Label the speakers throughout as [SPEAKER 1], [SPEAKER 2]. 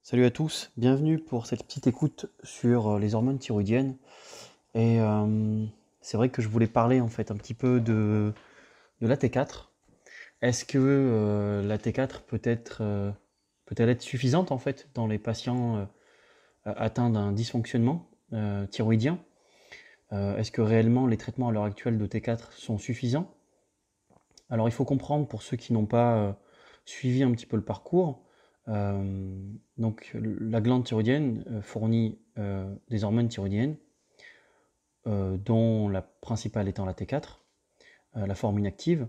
[SPEAKER 1] Salut à tous, bienvenue pour cette petite écoute sur les hormones thyroïdiennes. Et c'est vrai que je voulais parler en fait un petit peu de l'AT4. Est-ce que l'AT4 peut-elle être suffisante en fait dans les patients atteints d'un dysfonctionnement thyroïdien? Est-ce que réellement les traitements à l'heure actuelle de T4 sont suffisants? Alors il faut comprendre pour ceux qui n'ont pas suivi un petit peu le parcours, donc la glande thyroïdienne fournit des hormones thyroïdiennes, dont la principale étant la T4, la forme inactive,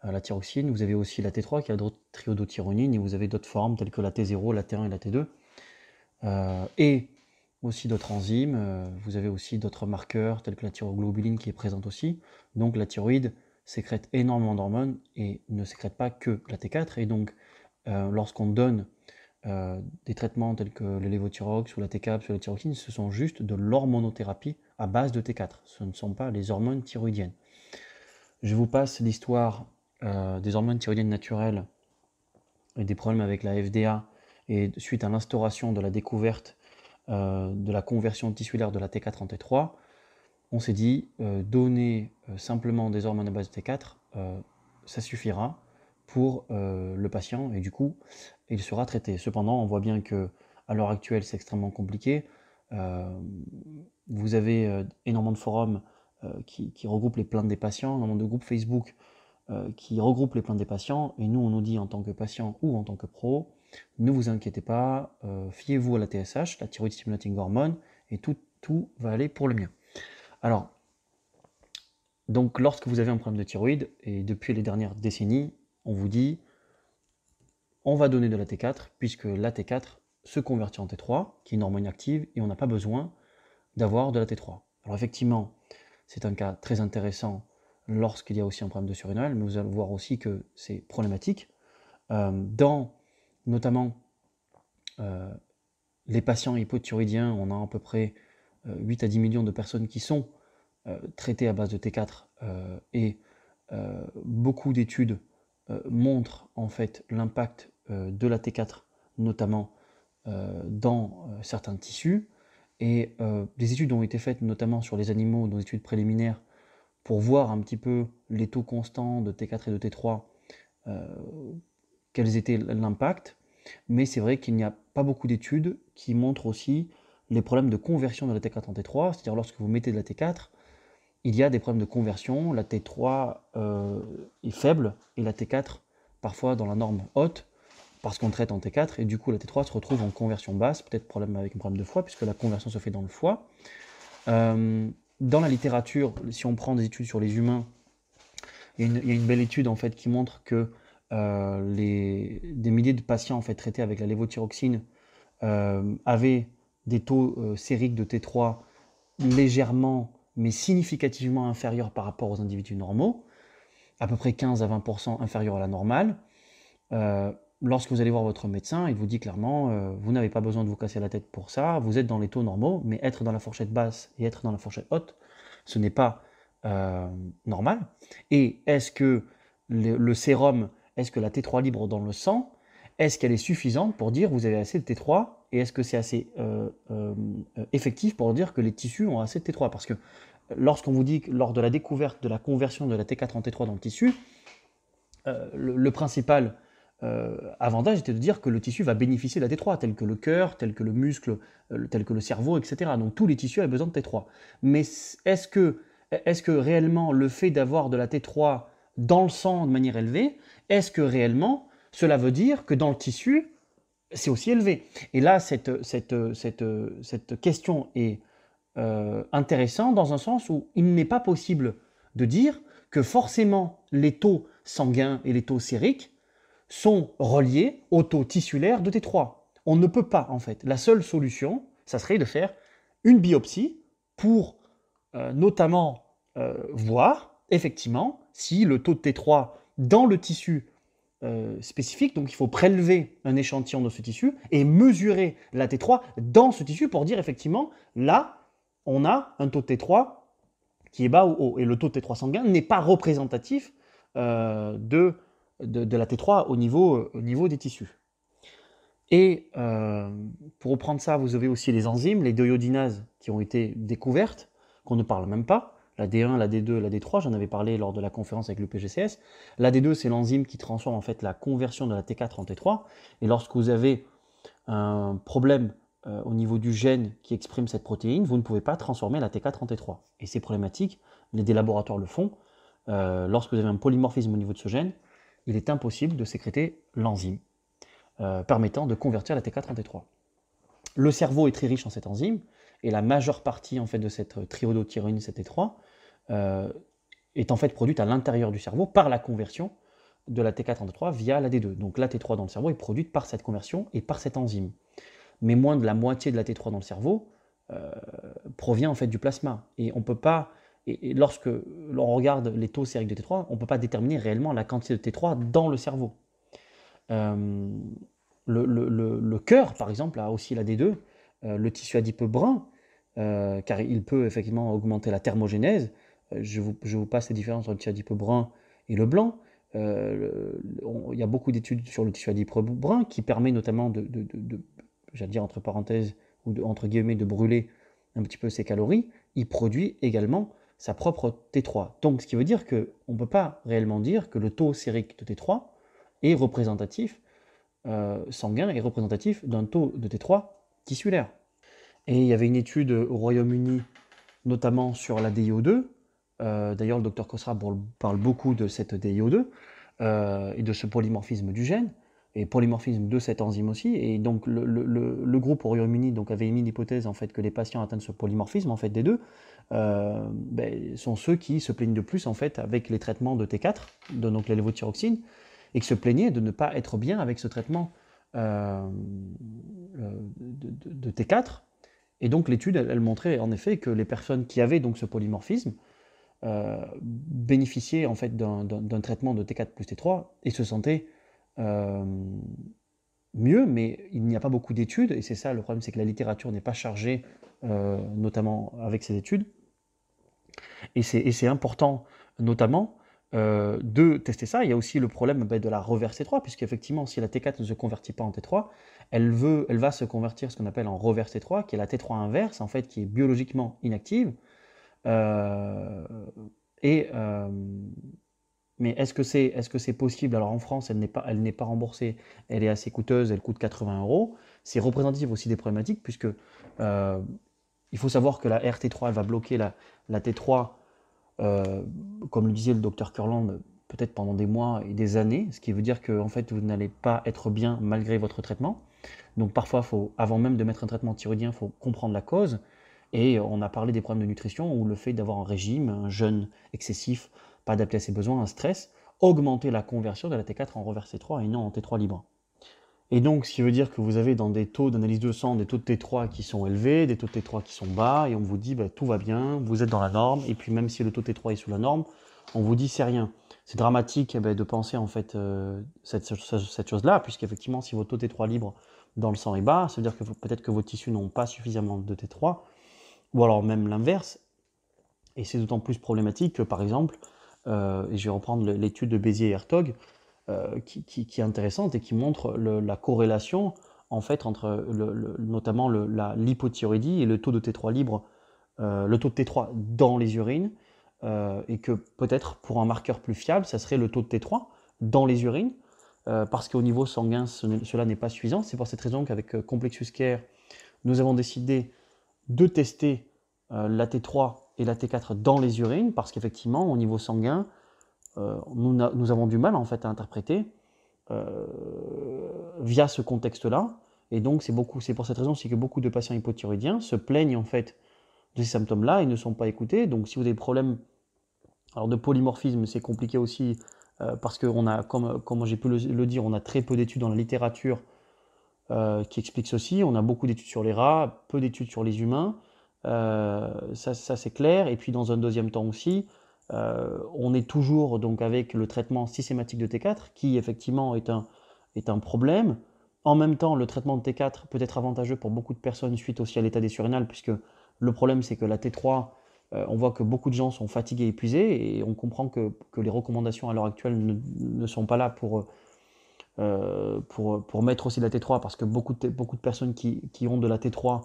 [SPEAKER 1] la thyroxine. Vous avez aussi la T3 qui a d'autres triiodothyronine, et vous avez d'autres formes telles que la T0, la T1 et la T2, et aussi d'autres enzymes. Vous avez aussi d'autres marqueurs tels que la thyroglobuline qui est présente aussi. Donc la thyroïde sécrète énormément d'hormones et ne sécrète pas que la T4. Et donc lorsqu'on donne des traitements tels que le lévothyrox ou la T-CAPS ou la thyroxine, ce sont juste de l'hormonothérapie à base de T4. Ce ne sont pas les hormones thyroïdiennes. Je vous passe l'histoire des hormones thyroïdiennes naturelles et des problèmes avec la FDA, et suite à l'instauration de la découverte de la conversion tissulaire de la T4 en T3, on s'est dit donner simplement des hormones à base de T4, ça suffira pour le patient, et du coup il sera traité. Cependant, on voit bien que à l'heure actuelle c'est extrêmement compliqué. Vous avez énormément de forums qui regroupent les plaintes des patients, énormément de groupes Facebook qui regroupent les plaintes des patients, et nous on nous dit en tant que patient ou en tant que pro, ne vous inquiétez pas, fiez-vous à la TSH, la thyroid stimulating hormone, et tout va aller pour le mieux. Alors, donc lorsque vous avez un problème de thyroïde, et depuis les dernières décennies, on vous dit, on va donner de la T4, puisque la T4 se convertit en T3, qui est une hormone active, et on n'a pas besoin d'avoir de la T3. Alors effectivement, c'est un cas très intéressant lorsqu'il y a aussi un problème de surrénal, mais vous allez voir aussi que c'est problématique. Dans notamment les patients hypothyroïdiens, on a à peu près 8 à 10 millions de personnes qui sont traitées à base de T4, et beaucoup d'études montrent en fait l'impact de la T4, notamment dans certains tissus. Et des études ont été faites notamment sur les animaux, des études préliminaires, pour voir un petit peu les taux constants de T4 et de T3, quels étaient l'impact. Mais c'est vrai qu'il n'y a pas beaucoup d'études qui montrent aussi les problèmes de conversion de la T4 en T3, c'est-à-dire lorsque vous mettez de la T4, il y a des problèmes de conversion, la T3 est faible et la T4 parfois dans la norme haute, parce qu'on traite en T4, et du coup la T3 se retrouve en conversion basse, peut-être problème avec un problème de foie, puisque la conversion se fait dans le foie. Dans la littérature, si on prend des études sur les humains, il y a une belle étude en fait qui montre que des milliers de patients en fait traités avec la lévothyroxine avaient des taux sériques de T3 légèrement mais significativement inférieurs par rapport aux individus normaux, à peu près 15 à 20% inférieurs à la normale. Lorsque vous allez voir votre médecin, il vous dit clairement, vous n'avez pas besoin de vous casser la tête pour ça, vous êtes dans les taux normaux, mais être dans la fourchette basse et être dans la fourchette haute, ce n'est pas normal. Et est-ce que le sérum, est-ce que la T3 libre dans le sang, est-ce qu'elle est suffisante pour dire vous avez assez de T3, et est-ce que c'est assez effectif pour dire que les tissus ont assez de T3? Parce que lorsqu'on vous dit que lors de la découverte de la conversion de la T4 en T3 dans le tissu, le principal avantage était de dire que le tissu va bénéficier de la T3, tel que le cœur, tel que le muscle, tel que le cerveau, etc. Donc tous les tissus avaient besoin de T3. Mais est-ce que réellement le fait d'avoir de la T3 dans le sang de manière élevée, est-ce que réellement cela veut dire que dans le tissu, c'est aussi élevé? Et là, cette question est intéressante dans un sens où il n'est pas possible de dire que forcément les taux sanguins et les taux sériques sont reliés au taux tissulaire de T3. On ne peut pas, en fait. La seule solution, ça serait de faire une biopsie pour notamment voir, effectivement, si le taux de T3 dans le tissu spécifique, donc il faut prélever un échantillon de ce tissu et mesurer la T3 dans ce tissu pour dire, effectivement, là, on a un taux de T3 qui est bas ou haut. Et le taux de T3 sanguin n'est pas représentatif de la T3 au niveau des tissus. Et pour reprendre ça, vous avez aussi les enzymes, les déiodinases qui ont été découvertes, qu'on ne parle même pas. La D1, la D2, la D3, j'en avais parlé lors de la conférence avec le PGCS. La D2, c'est l'enzyme qui transforme en fait la conversion de la T4 en T3. Et lorsque vous avez un problème au niveau du gène qui exprime cette protéine, vous ne pouvez pas transformer la T4 en T3. Et c'est problématique, des laboratoires le font. Lorsque vous avez un polymorphisme au niveau de ce gène, il est impossible de sécréter l'enzyme permettant de convertir la T4 en T3. Le cerveau est très riche en cette enzyme, et la majeure partie en fait, de cette triiodothyronine, cette T3, est en fait produite à l'intérieur du cerveau par la conversion de la T4 en T3 via la D2. Donc la T3 dans le cerveau est produite par cette conversion et par cette enzyme. Mais moins de la moitié de la T3 dans le cerveau provient en fait du plasma. Et on peut pas, et lorsque l'on regarde les taux sériques de T3, on ne peut pas déterminer réellement la quantité de T3 dans le cerveau. Le cœur, par exemple, a aussi la D2, le tissu adipeux brun, car il peut effectivement augmenter la thermogénèse. Je vous passe les différences entre le tissu adipeux brun et le blanc. Il y a beaucoup d'études sur le tissu adipeux brun qui permet notamment j'allais dire entre parenthèses, ou entre guillemets, de brûler un petit peu ses calories. Il produit également sa propre T3. Donc, ce qui veut dire qu'on ne peut pas réellement dire que le taux sérique de T3 est représentatif, sanguin est représentatif d'un taux de T3 tissulaire. Et il y avait une étude au Royaume-Uni, notamment sur la DIO2. D'ailleurs, le docteur Khosra parle beaucoup de cette DIO2 et de ce polymorphisme du gène, et polymorphisme de cette enzyme aussi. Et donc, le groupe au Royaume-Uni donc, avait émis l'hypothèse en fait, que les patients atteints de ce polymorphisme en fait, des deux sont ceux qui se plaignent de plus en fait, avec les traitements de T4, donc la lévothyroxine, et qui se plaignaient de ne pas être bien avec ce traitement de T4. Et donc l'étude, elle montrait en effet que les personnes qui avaient donc ce polymorphisme bénéficiaient en fait d'un traitement de T4 plus T3 et se sentaient mieux, mais il n'y a pas beaucoup d'études, et c'est ça le problème, c'est que la littérature n'est pas chargée, notamment avec ces études. Et c'est important, notamment, de tester ça. Il y a aussi le problème de la reverse T3, puisqu'effectivement, si la T4 ne se convertit pas en T3, elle va se convertir ce qu'on appelle en reverse T3, qui est la T3 inverse, en fait, qui est biologiquement inactive. Mais est-ce que c'est possible? Alors en France, elle n'est pas remboursée, elle est assez coûteuse, elle coûte 80 €. C'est représentatif aussi des problématiques, puisque il faut savoir que la RT3 elle va bloquer la T3, comme le disait le docteur Kurland, peut-être pendant des mois et des années, ce qui veut dire que en fait, vous n'allez pas être bien malgré votre traitement. Donc parfois, avant même de mettre un traitement thyroïdien, il faut comprendre la cause. Et on a parlé des problèmes de nutrition, où le fait d'avoir un régime, un jeûne excessif, pas adapté à ses besoins, un stress, augmenter la conversion de la T4 en reverse T3 et non en T3 libre. Et donc, ce qui veut dire que vous avez dans des taux d'analyse de sang des taux de T3 qui sont élevés, des taux de T3 qui sont bas, et on vous dit tout va bien, vous êtes dans la norme, et puis même si le taux de T3 est sous la norme, on vous dit c'est rien. C'est dramatique de penser en fait cette chose-là, puisqu'effectivement, si votre taux de T3 libre dans le sang est bas, ça veut dire que peut-être que vos tissus n'ont pas suffisamment de T3, ou alors même l'inverse. Et c'est d'autant plus problématique que, par exemple, et je vais reprendre l'étude de Bézier et Hertog, qui est intéressante et qui montre la corrélation en fait entre notamment l'hypothyroïdie et le taux de T3 libre, le taux de T3 dans les urines, et que peut-être pour un marqueur plus fiable, ça serait le taux de T3 dans les urines, parce qu'au niveau sanguin, cela n'est pas suffisant. C'est pour cette raison qu'avec Complexus Care, nous avons décidé de tester la T3 et la T4 dans les urines, parce qu'effectivement, au niveau sanguin, nous avons du mal en fait à interpréter via ce contexte-là. Et donc, c'est pour cette raison aussi que beaucoup de patients hypothyroïdiens se plaignent en fait de ces symptômes-là et ne sont pas écoutés. Donc, si vous avez des problèmes de polymorphisme, c'est compliqué aussi parce que comme j'ai pu le dire, on a très peu d'études dans la littérature qui expliquent ceci. On a beaucoup d'études sur les rats, peu d'études sur les humains. Ça c'est clair. Et puis dans un deuxième temps aussi, on est toujours donc avec le traitement systématique de T4 qui effectivement est un problème. En même temps, le traitement de T4 peut être avantageux pour beaucoup de personnes suite aussi à l'état des surrénales, puisque le problème c'est que la T3, on voit que beaucoup de gens sont fatigués, épuisés, et on comprend que les recommandations à l'heure actuelle ne sont pas là pour mettre aussi de la T3, parce que beaucoup de personnes qui ont de la T3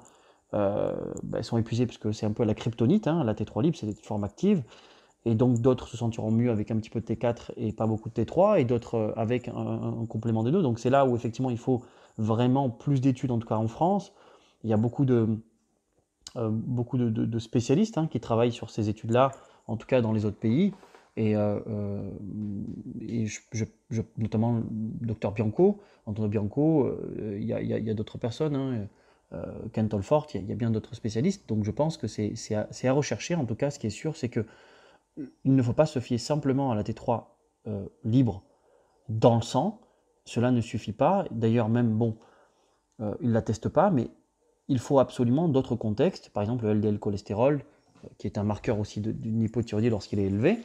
[SPEAKER 1] sont épuisées, parce que c'est un peu la kryptonite, hein, la T3 libre, c'est une forme active, et donc d'autres se sentiront mieux avec un petit peu de T4 et pas beaucoup de T3, et d'autres avec un complément des deux. Donc c'est là où effectivement il faut vraiment plus d'études, en tout cas en France. Il y a beaucoup de spécialistes, hein, qui travaillent sur ces études-là, en tout cas dans les autres pays. Et, notamment le docteur Bianco, Antonio Bianco, il y a d'autres personnes, hein, Ken Tolfort, il y a bien d'autres spécialistes. Donc je pense que c'est à rechercher. En tout cas, ce qui est sûr, c'est que il ne faut pas se fier simplement à la T3 libre dans le sang. Cela ne suffit pas. D'ailleurs, même, bon, ils ne la testent pas, mais il faut absolument d'autres contextes, par exemple le LDL cholestérol, qui est un marqueur aussi d'une hypothyroïdie lorsqu'il est élevé.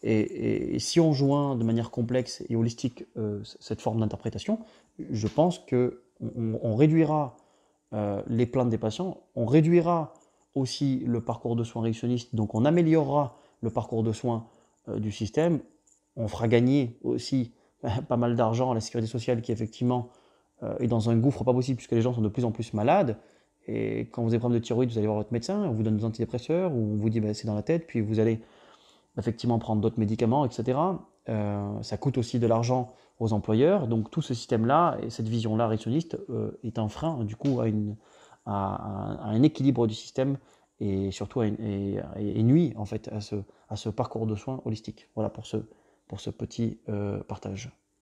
[SPEAKER 1] Et si on joint de manière complexe et holistique cette forme d'interprétation, je pense qu'on réduira les plaintes des patients, on réduira aussi le parcours de soins réductionniste, donc on améliorera le parcours de soins du système, on fera gagner aussi pas mal d'argent à la sécurité sociale qui effectivement est dans un gouffre pas possible puisque les gens sont de plus en plus malades. Et quand vous avez des problèmes de thyroïde, vous allez voir votre médecin, on vous donne des antidépresseurs, ou on vous dit c'est dans la tête, puis vous allez effectivement prendre d'autres médicaments, etc. Ça coûte aussi de l'argent aux employeurs. Donc tout ce système-là et cette vision-là réductionniste est un frein du coup à un équilibre du système et surtout et nuit en fait à ce parcours de soins holistique. Voilà pour ce petit partage.